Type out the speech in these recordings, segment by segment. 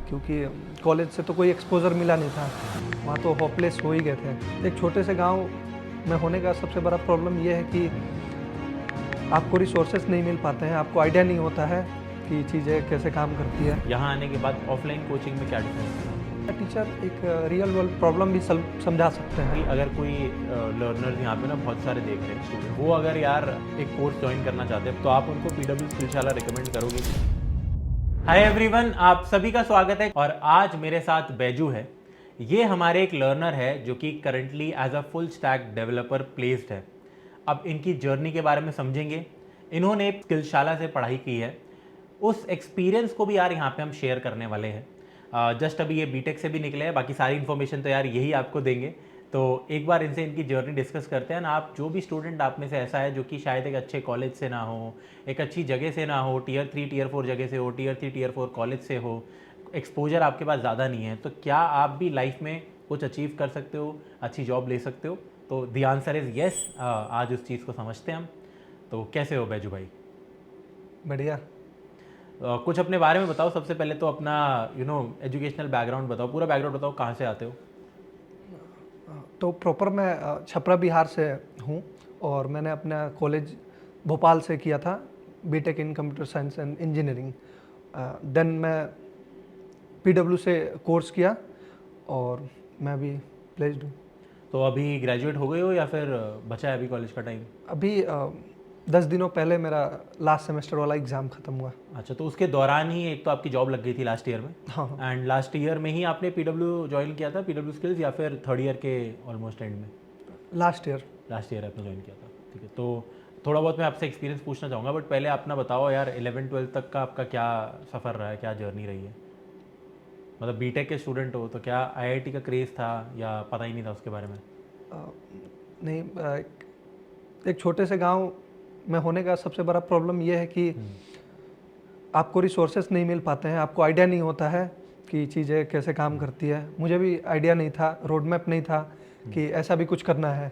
क्योंकि कॉलेज से तो कोई एक्सपोज़र मिला नहीं था, वहाँ तो होपलेस हो ही गए थे। एक छोटे से गाँव में होने का सबसे बड़ा प्रॉब्लम ये है कि आपको रिसोर्सेज नहीं मिल पाते हैं, आपको आइडिया नहीं होता है कि चीज़ें कैसे काम करती है। यहाँ आने के बाद ऑफलाइन कोचिंग में क्या डिफरेंस है? टीचर एक रियल वर्ल्ड प्रॉब्लम भी समझा सकते हैं। कि अगर कोई लर्नर्स यहाँ पे ना बहुत सारे देख रहे हैं स्टूडेंट, वो अगर यार एक कोर्स ज्वाइन करना चाहते हैं तो आप उनको पीडब्ल्यू स्किलशाला रिकमेंड करोगे? हाय एवरीवन, आप सभी का स्वागत है और आज मेरे साथ बैजू है। ये हमारे एक लर्नर है जो कि currently as a full stack developer placed है। अब इनकी जर्नी के बारे में समझेंगे। इन्होंने स्किलशाला से पढ़ाई की है, उस एक्सपीरियंस को भी यार यहाँ पे हम शेयर करने वाले हैं। जस्ट अभी ये बीटेक से भी निकले हैं, बाकी सारी इन्फॉर्मेशन तो यार यही आपको देंगे। तो एक बार इनसे इनकी जर्नी डिस्कस करते हैं ना। आप जो भी स्टूडेंट आप में से ऐसा है जो कि शायद एक अच्छे कॉलेज से ना हो, एक अच्छी जगह से ना हो, टियर 3 टियर 4 जगह से हो, टियर 3 टियर 4 कॉलेज से हो, एक्सपोजर आपके पास ज़्यादा नहीं है, तो क्या आप भी लाइफ में कुछ अचीव कर सकते हो, अच्छी जॉब ले सकते हो? तो द आंसर इज़ येस। आज उस चीज़ को समझते हैं हम। तो कैसे हो बैजू भाई? बढ़िया। कुछ अपने बारे में बताओ। सबसे पहले तो अपना एजुकेशनल बैकग्राउंड बताओ, पूरा बैकग्राउंड बताओ, कहाँ से आते हो? तो प्रॉपर मैं छपरा बिहार से हूँ और मैंने अपना कॉलेज भोपाल से किया था, BTech in computer science and engineering. Then मैं पीडब्ल्यू से कोर्स किया और मैं भी प्लेस्ड हूँ। तो अभी ग्रेजुएट हो गए हो या फिर बचा है अभी कॉलेज का टाइम? अभी 10 दिनों पहले मेरा लास्ट सेमेस्टर वाला एग्ज़ाम ख़त्म हुआ। अच्छा, तो उसके दौरान ही एक तो आपकी जॉब लग गई थी लास्ट ईयर में। हाँ हाँ। एंड लास्ट ईयर में ही आपने पीडब्ल्यू ज्वाइन किया था, पीडब्ल्यू स्किल्स, या फिर थर्ड ईयर के ऑलमोस्ट एंड में? Last year. लास्ट ईयर आपने ज्वाइन किया था, ठीक है। तो थोड़ा बहुत मैं आपसे एक्सपीरियंस पूछना चाहूँगा, बट पहले अपना बताओ यार 11-12 तक का आपका क्या सफ़र रहा है, क्या जर्नी रही है? मतलब बीटेक के स्टूडेंट हो तो क्या आईआईटी का क्रेज़ था या पता ही नहीं था उसके बारे में? नहीं, एक छोटे से गांव में होने का सबसे बड़ा प्रॉब्लम ये है कि आपको रिसोर्सेज नहीं मिल पाते हैं, आपको आइडिया नहीं होता है कि चीज़ें कैसे काम करती है। मुझे भी आइडिया नहीं था, रोड मैप नहीं था कि ऐसा भी कुछ करना है।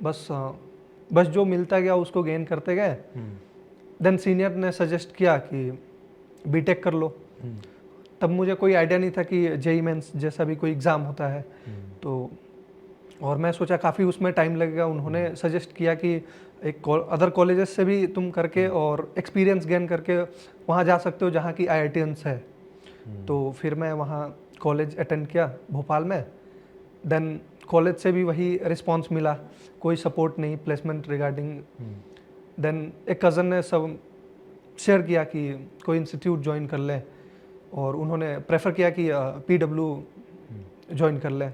बस जो मिलता गया उसको गेन करते गए। देन सीनियर ने सजेस्ट किया कि बीटेक कर लो। तब मुझे कोई आइडिया नहीं था कि जेई मेंस जैसा भी कोई एग्ज़ाम होता है। तो और मैं सोचा काफ़ी उसमें टाइम लगेगा। उन्होंने सजेस्ट किया कि एक अदर कॉलेजेस से भी तुम करके और एक्सपीरियंस गेन करके वहाँ जा सकते हो जहाँ की आईआईटियंस है। तो फिर मैं वहाँ कॉलेज अटेंड किया भोपाल में। देन कॉलेज से भी वही रिस्पांस मिला, कोई सपोर्ट नहीं प्लेसमेंट रिगार्डिंग। देन एक कज़न ने सब शेयर किया कि कोई इंस्टीट्यूट ज्वाइन कर ले और उन्होंने प्रेफर किया कि पीडब्ल्यू ज्वाइन कर ले।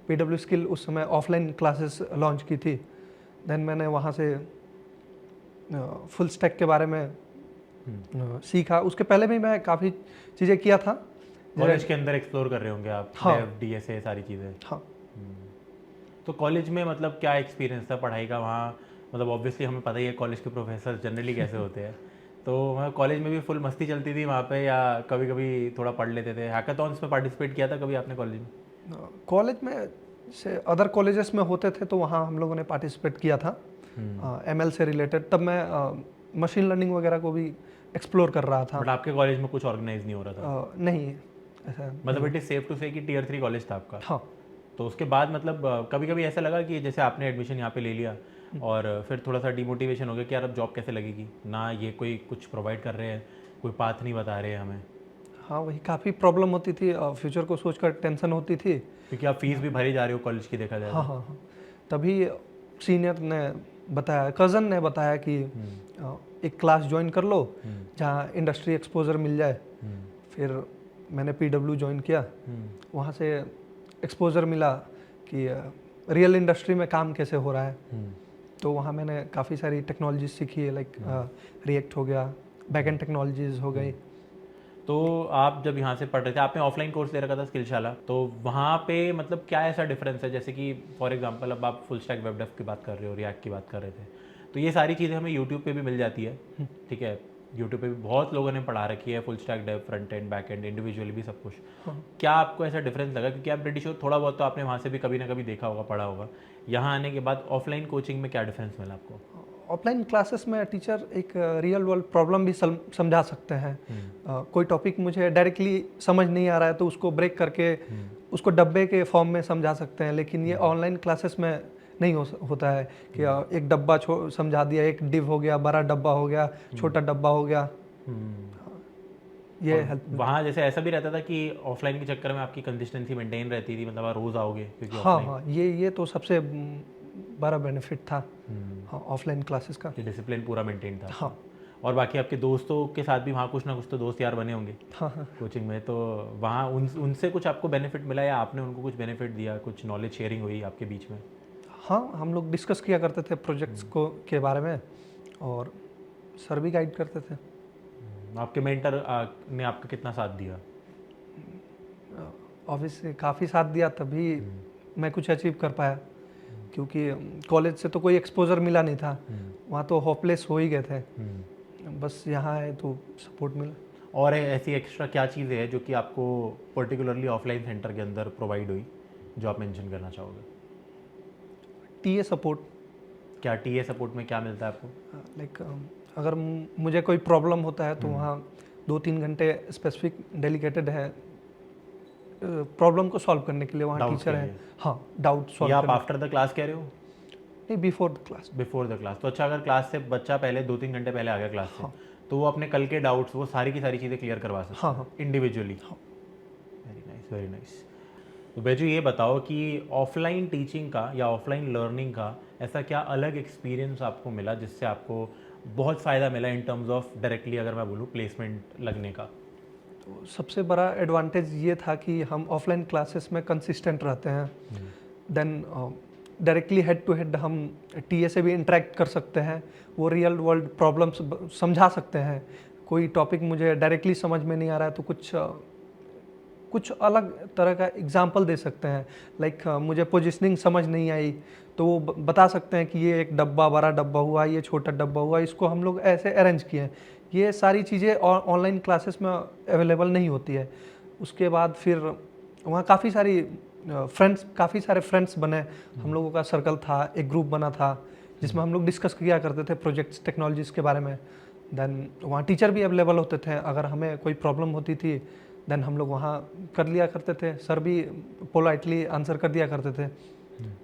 पीडब्ल्यू स्किल उस समय ऑफलाइन क्लासेस लॉन्च की थी। देन मैंने वहाँ से फुल स्टैक के बारे में सीखा। उसके पहले भी मैं काफ़ी चीज़ें किया था। कॉलेज के अंदर एक्सप्लोर कर रहे होंगे आप? हाँ। डीएसए सारी चीज़ें। हाँ। तो कॉलेज में मतलब क्या एक्सपीरियंस था पढ़ाई का वहाँ? मतलब ऑब्वियसली हमें पता ही है कॉलेज के प्रोफेसर जनरली कैसे होते हैं। तो वहाँ कॉलेज में भी फुल मस्ती चलती थी वहाँ पे, या कभी कभी थोड़ा पढ़ लेते थे? हैकाथॉन्स में पार्टिसिपेट किया था कभी आपने कॉलेज में? कॉलेज में से अदर कॉलेजेस में होते थे तो वहाँ हम लोगों ने पार्टिसिपेट किया था एमएल से रिलेटेड। तब मैं मशीन लर्निंग वगैरह को भी एक्सप्लोर कर रहा था। बट आपके कॉलेज में कुछ ऑर्गेनाइज नहीं हो रहा था? नहीं ऐसा। मतलब इट इज सेफ टू से कि टियर 3 कॉलेज था आपका? हाँ। तो उसके बाद मतलब कभी कभी ऐसा लगा कि जैसे आपने एडमिशन यहाँ पे ले लिया और फिर थोड़ा सा डिमोटिवेशन हो गया कि यार अब जॉब कैसे लगेगी ना, ये कोई कुछ प्रोवाइड कर रहे हैं, कोई पाथ नहीं बता रहे हैं हमें? हाँ, वही काफ़ी प्रॉब्लम होती थी, फ्यूचर को सोचकर टेंशन होती थी। क्योंकि आप फीस भी भरी जा रहे हो कॉलेज की, देखा जाए हाँ तो। हाँ हाँ। तभी सीनियर ने बताया, कज़न ने बताया कि एक क्लास ज्वाइन कर लो जहाँ इंडस्ट्री एक्सपोजर मिल जाए। फिर मैंने पीडब्ल्यू ज्वाइन किया। वहाँ से एक्सपोजर मिला कि रियल इंडस्ट्री में काम कैसे हो रहा है। तो वहाँ मैंने काफ़ी सारी टेक्नोलॉजीज सीखी है, लाइक रिएक्ट हो गया, बैकएंड टेक्नोलॉजीज हो गई। तो आप जब यहाँ से पढ़ रहे थे, आपने ऑफलाइन कोर्स ले रखा था स्किलशाला, तो वहाँ पे मतलब क्या ऐसा डिफरेंस है? जैसे कि फॉर एग्जांपल अब आप फुल स्टैक वेब डेव की बात कर रहे हो, रिएक्ट की बात कर रहे थे, तो ये सारी चीज़ें हमें यूट्यूब पे भी मिल जाती है, ठीक है। यूट्यूब पे भी बहुत लोगों ने पढ़ा रखी है, full stack dev, front end, back end, individually भी सब कुछ। क्या आपको ऐसा डिफरेंस लगा? क्योंकि आप प्रीटी श्योर थोड़ा बहुत तो आपने वहाँ से भी कभी ना कभी देखा होगा, पढ़ा होगा। यहाँ आने के बाद ऑफलाइन कोचिंग में क्या डिफरेंस मिला आपको? ऑफलाइन क्लासेस में टीचर एक रियल वर्ल्ड प्रॉब्लम भी समझा सकते हैं। कोई टॉपिक मुझे डायरेक्टली समझ नहीं आ रहा है तो उसको ब्रेक करके उसको डब्बे के फॉर्म में समझा सकते हैं, लेकिन ये ऑनलाइन क्लासेस में नहीं होता है कि एक डब्बा समझा दिया, एक डिव हो गया, बड़ा डब्बा हो गया, छोटा डब्बा हो गया। ये हेल्प वहाँ जैसे ऐसा भी रहता था कि ऑफलाइन के चक्कर में आपकी कंसिस्टेंसी मेंटेन रहती थी, मतलब आप रोज आओगे क्योंकि हाँ हाँ, ये तो सबसे बड़ा बेनिफिट था हाँ ऑफलाइन क्लासेस का। डिसिप्लिन पूरा मेंटेन था। हाँ और बाकी आपके दोस्तों के साथ भी वहाँ कुछ ना कुछ तो दोस्त यार बने होंगे हाँ हाँ कोचिंग में, तो वहाँ उनसे कुछ आपको बेनिफिट मिला या आपने उनको कुछ बेनिफिट दिया, कुछ नॉलेज शेयरिंग हुई आपके बीच में? हाँ, हम लोग डिस्कस किया करते थे प्रोजेक्ट्स के बारे में, और सर भी गाइड करते थे। आपके मेंटर ने आपका कितना साथ दिया? ऑब्वियसली काफ़ी साथ दिया, तभी मैं कुछ अचीव कर पाया, क्योंकि कॉलेज से तो कोई एक्सपोजर मिला नहीं था, वहाँ तो होपलेस हो ही गए थे। बस यहाँ है तो सपोर्ट मिला। और ऐसी एक्स्ट्रा क्या चीज़ें हैं जो कि आपको पर्टिकुलरली ऑफलाइन सेंटर के अंदर प्रोवाइड हुई जो आप मेंशन करना चाहोगे? TA support. क्या टीए सपोर्ट में क्या मिलता है आपको? लाइक अगर मुझे कोई प्रॉब्लम होता है तो वहाँ 2-3 घंटे स्पेसिफिक डेडिकेटेड है प्रॉब्लम को सॉल्व करने के लिए, वहाँ टीचर है। हाँ, डाउट सॉल्व। या आप आफ्टर द क्लास कह रहे हो? नहीं, before the class. Before the class. तो अच्छा, अगर क्लास से बच्चा पहले 2-3 घंटे पहले आ गया क्लास से, तो वो अपने कल के डाउट्स वो सारी की सारी चीज़ें क्लियर करवा सकते हैं individually. Very nice, very nice. तो बैजू ये बताओ कि ऑफलाइन टीचिंग का या ऑफलाइन लर्निंग का ऐसा क्या अलग एक्सपीरियंस आपको मिला जिससे आपको बहुत फ़ायदा मिला इन टर्म्स ऑफ डायरेक्टली अगर मैं बोलूँ प्लेसमेंट लगने का? तो सबसे बड़ा एडवांटेज ये था कि हम ऑफलाइन क्लासेस में कंसिस्टेंट रहते हैं। Then directly head to head हम टीए से भी इंटरेक्ट कर सकते हैं, वो रियल वर्ल्ड प्रॉब्लम्स समझा सकते हैं। कोई टॉपिक मुझे डायरेक्टली समझ में नहीं आ रहा है तो कुछ अलग तरह का एग्जाम्पल दे सकते हैं। लाइक मुझे पोजिशनिंग समझ नहीं आई तो वो बता सकते हैं कि ये एक डब्बा बड़ा डब्बा हुआ, ये छोटा डब्बा हुआ, इसको हम लोग ऐसे अरेंज किए हैं। ये सारी चीज़ें ऑनलाइन क्लासेस में अवेलेबल नहीं होती है। उसके बाद फिर वहाँ काफ़ी सारे फ्रेंड्स बने, हम लोगों का सर्कल था, एक ग्रुप बना था जिसमें हम लोग डिस्कस किया करते थे प्रोजेक्ट्स टेक्नोलॉजीज़ के बारे में। देन वहाँ टीचर भी अवेलेबल होते थे, अगर हमें कोई प्रॉब्लम होती थी देन हम लोग वहाँ कर लिया करते थे, सर भी पोलाइटली आंसर कर दिया करते थे।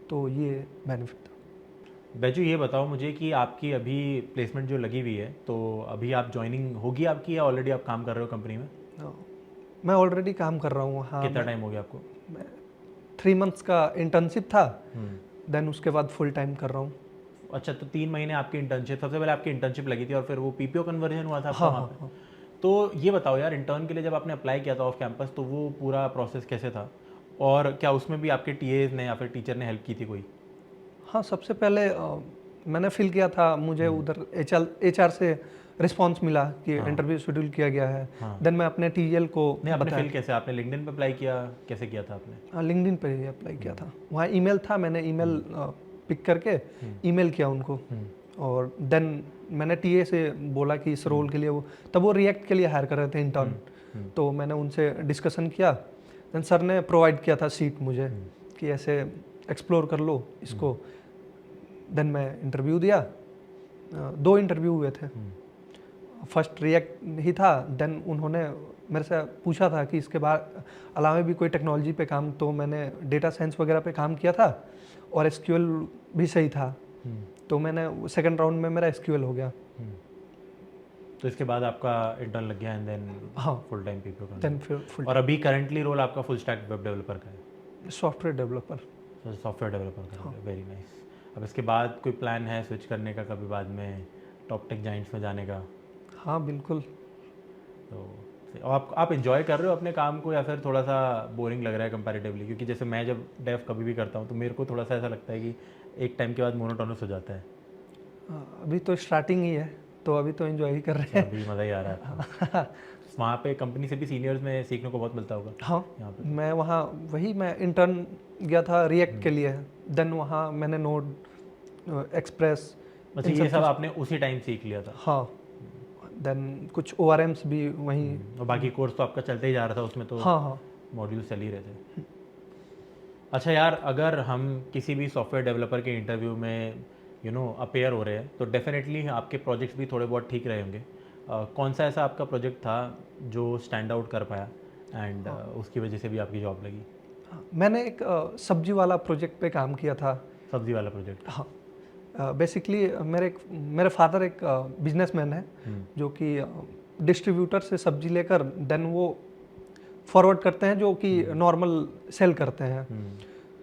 तो ये बेनिफिट था। बैजू ये बताओ मुझे कि आपकी अभी प्लेसमेंट जो लगी हुई है, तो अभी आप ज्वाइनिंग होगी आपकी या ऑलरेडी आप काम कर रहे हो कंपनी में? मैं ऑलरेडी काम कर रहा हूँ। हाँ, कितना टाइम हो गया आपको? 3 मंथ्स का इंटर्नशिप था, देन उसके बाद फुल टाइम कर रहा हूँ। अच्छा, तो 3 महीने आपकी इंटर्नशिप, सबसे पहले आपकी इंटर्नशिप लगी थी और फिर वो पीपीओ कन्वर्जन हुआ था आपका वहाँ पे? तो ये बताओ यार, इंटर्न के लिए जब आपने अप्लाई किया था ऑफ कैंपस, तो वो पूरा प्रोसेस कैसे था और क्या उसमें भी आपके टीएज ने या फिर टीचर ने हेल्प की थी कोई? हाँ, सबसे पहले मैंने फिल किया था, मुझे उधर एचआर से रिस्पांस मिला कि इंटरव्यू शेड्यूल किया गया है। देन मैं अपने टीएल को नहीं, आपने फिल कैसे? आपने लिंक्डइन पे अप्लाई किया, कैसे किया था आपने? हाँ, लिंक्डइन पे ही अप्लाई किया था। वहाँ ईमेल था, मैंने ईमेल पिक करके ईमेल किया उनको, और देन मैंने टीए से बोला कि इस रोल के लिए तब वो रिएक्ट के लिए हायर कर रहे थे इंटर्न, तो मैंने उनसे डिस्कशन किया। देन सर ने प्रोवाइड किया था सीट मुझे कि ऐसे एक्सप्लोर कर लो इसको। देन मैं इंटरव्यू दिया, 2 इंटरव्यू हुए थे। फर्स्ट रिएक्ट ही था, देन उन्होंने मेरे से पूछा था कि इसके बाद अलावा भी कोई टेक्नोलॉजी पे काम, तो मैंने डेटा साइंस वगैरह पे काम किया था और एसक्यूएल भी सही था, तो मैंने सेकंड राउंड में मेरा एसक्यूएल हो गया। तो इसके बाद आपका इंटर्न लग गया एंड देन हाँ, फुल टाइम पीपीओ का। देन फिर फुल। और अभी करंटली रोल आपका फुल स्टैक वेब डेवलपर का है? Software developer. सॉफ्टवेयर डेवलपर का है, वेरी नाइस। अब इसके बाद कोई प्लान है स्विच करने का कभी बाद में टॉप टेक जाइंट्स में जाने का? हाँ बिल्कुल। तो आप इन्जॉय कर रहे हो अपने काम को या फिर थोड़ा सा बोरिंग लग रहा है कंपैरेटिवली? क्योंकि जैसे मैं जब डेव कभी भी करता हूँ तो मेरे को थोड़ा सा ऐसा लगता है कि एक टाइम के बाद मोनोटोनस हो जाता है। अभी तो स्टार्टिंग ही है, तो अभी तो एंजॉय ही कर रहे हैं। अभी मज़ा ही आ रहा है। वहाँ पे कंपनी से भी सीनियर्स में सीखने को बहुत मिलता होगा। हाँ, यहाँ पे मैं वहाँ मैं इंटर्न गया था रिएक्ट के लिए, देन वहाँ मैंने नोड, एक्सप्रेस, अच्छा, ये सब आपने उसी टाइम सीख लिया था? हाँ, देन कुछ ORMs भी वहीं। और बाकी कोर्स तो आपका चलते ही जा रहा था उसमें, तो हाँ मॉड्यूल चल ही रहे थे। अच्छा यार, अगर हम किसी भी सॉफ्टवेयर डेवलपर के इंटरव्यू में अपेयर हो रहे हैं, तो डेफिनेटली आपके प्रोजेक्ट्स भी थोड़े बहुत ठीक रहे होंगे। कौन सा ऐसा आपका प्रोजेक्ट था जो स्टैंड आउट कर पाया एंड उसकी वजह से भी आपकी जॉब लगी? मैंने एक सब्जी वाला प्रोजेक्ट पे काम किया था। सब्जी वाला प्रोजेक्ट? हाँ, बेसिकली मेरे फादर एक बिजनेसमैन है जो कि डिस्ट्रीब्यूटर से सब्जी लेकर देन वो फॉरवर्ड करते हैं, जो कि नॉर्मल सेल करते हैं।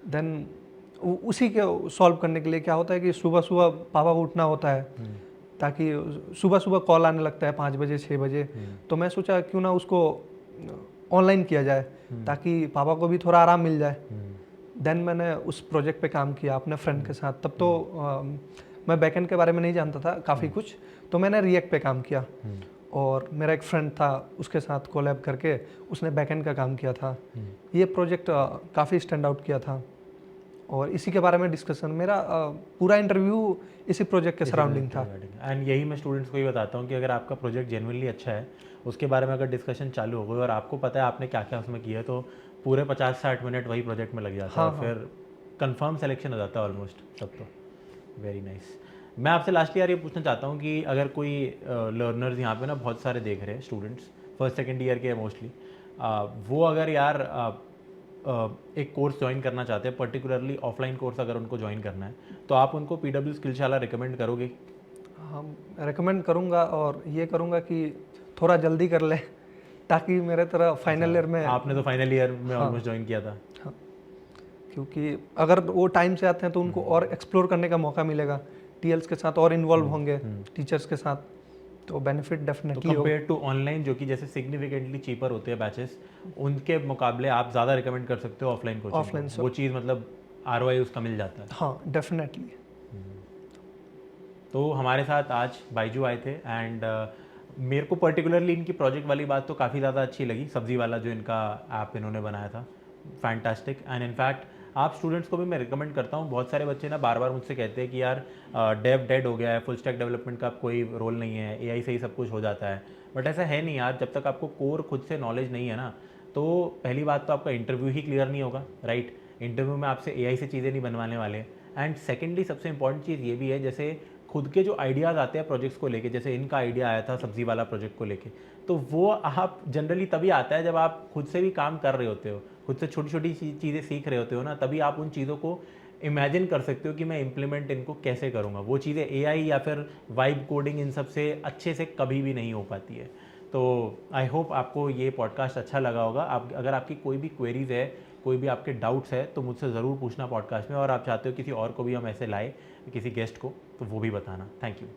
देन उसी के सॉल्व करने के लिए क्या होता है कि सुबह सुबह पापा को उठना होता है, ताकि सुबह सुबह कॉल आने लगता है 5 बजे 6 बजे। तो मैं सोचा क्यों ना उसको ऑनलाइन किया जाए ताकि पापा को भी थोड़ा आराम मिल जाए। देन मैंने उस प्रोजेक्ट पे काम किया अपने फ्रेंड के साथ। तब तो मैं बैकएंड के बारे में नहीं जानता था काफ़ी कुछ, तो मैंने रिएक्ट पे काम किया और मेरा एक फ्रेंड था, उसके साथ कोलैब करके उसने बैकएंड का काम किया था। ये प्रोजेक्ट काफ़ी स्टैंड आउट किया था और इसी के बारे में डिस्कशन, मेरा पूरा इंटरव्यू इसी प्रोजेक्ट के सराउंडिंग था। एंड यही मैं स्टूडेंट्स को ही बताता हूँ कि अगर आपका प्रोजेक्ट जेन्युइनली अच्छा है, उसके बारे में अगर डिस्कशन चालू हो गई और आपको पता है आपने क्या क्या उसमें किया है, तो पूरे 50-60 मिनट वही प्रोजेक्ट में लग जाता है। फिर कंफर्म सिलेक्शन हो जाता है ऑलमोस्ट सब। तो वेरी नाइस। मैं आपसे लास्टली यार ये पूछना चाहता हूँ कि अगर कोई लर्नर्स यहाँ पे ना बहुत सारे देख रहे हैं, स्टूडेंट्स फर्स्ट सेकेंड ईयर के मोस्टली, वो अगर यार एक कोर्स ज्वाइन करना चाहते हैं, पर्टिकुलरली ऑफलाइन कोर्स अगर उनको ज्वाइन करना है, तो आप उनको PW स्किलशाला रिकमेंड करोगे? हम रिकमेंड करूँगा और ये करूँगा कि थोड़ा जल्दी कर ले ताकि मेरे तरह फाइनल ईयर में। आपने तो फाइनल ईयर में ऑलमोस्ट ज्वाइन किया था। हाँ, क्योंकि अगर वो टाइम से आते हैं तो उनको और एक्सप्लोर करने का मौका मिलेगा, टीएल्स के साथ और इन्वॉल्व होंगे, टीचर्स के साथ, तो बेनिफिट डेफिनेटली तो कंपेयर टू ऑनलाइन जो कि जैसे सिग्निफिकेंटली चीपर होते हैं बैचेस, उनके मुकाबले आप ज़्यादा रिकमेंड कर सकते हो ऑफलाइन कोचिंग? ऑफलाइन वो चीज़ मतलब ROI उसका मिल जाता है। हाँ, डेफिनेटली। तो हमारे साथ आज बाइजू आए थे एंड मेरे को पर्टिकुलरली इनकी प्रोजेक्ट वाली बात तो काफ़ी ज़्यादा अच्छी लगी, सब्जी वाला जो इनका ऐप इन्होंने बनाया था, फैंटास्टिक। एंड इनफैक्ट आप स्टूडेंट्स को भी मैं रिकमेंड करता हूँ। बहुत सारे बच्चे ना बार बार मुझसे कहते हैं कि यार डेव डेड हो गया है, फुल स्टैक डेवलपमेंट का कोई रोल नहीं है, AI से ही सब कुछ हो जाता है। बट ऐसा है नहीं यार, जब तक आपको कोर खुद से नॉलेज नहीं है ना, तो पहली बात तो आपका इंटरव्यू ही क्लियर नहीं होगा, राइट? इंटरव्यू में आपसे AI से चीज़ें नहीं बनवाने वाले। एंड सेकेंडली सबसे इंपॉर्टेंट चीज़ ये भी है, जैसे खुद के जो आइडियाज़ आते हैं प्रोजेक्ट्स को लेके, जैसे इनका आइडिया आया था सब्जी वाला प्रोजेक्ट को लेके, तो वो आप जनरली तभी आता है जब आप खुद से भी काम कर रहे होते हो, खुद से छोटी छोटी चीज़ें सीख रहे होते हो ना, तभी आप उन चीज़ों को इमेजिन कर सकते हो कि मैं इम्प्लीमेंट इनको कैसे करूँगा। वो चीज़ें AI या फिर वाइब कोडिंग इन सब से अच्छे से कभी भी नहीं हो पाती है। तो आई होप आपको ये पॉडकास्ट अच्छा लगा होगा। आप अगर आपकी कोई भी क्वेरीज है, कोई भी आपके डाउट्स है, तो मुझसे ज़रूर पूछना पॉडकास्ट में, और आप चाहते हो किसी और को भी हम ऐसे लाए, किसी गेस्ट को, तो वो भी बताना। Thank you.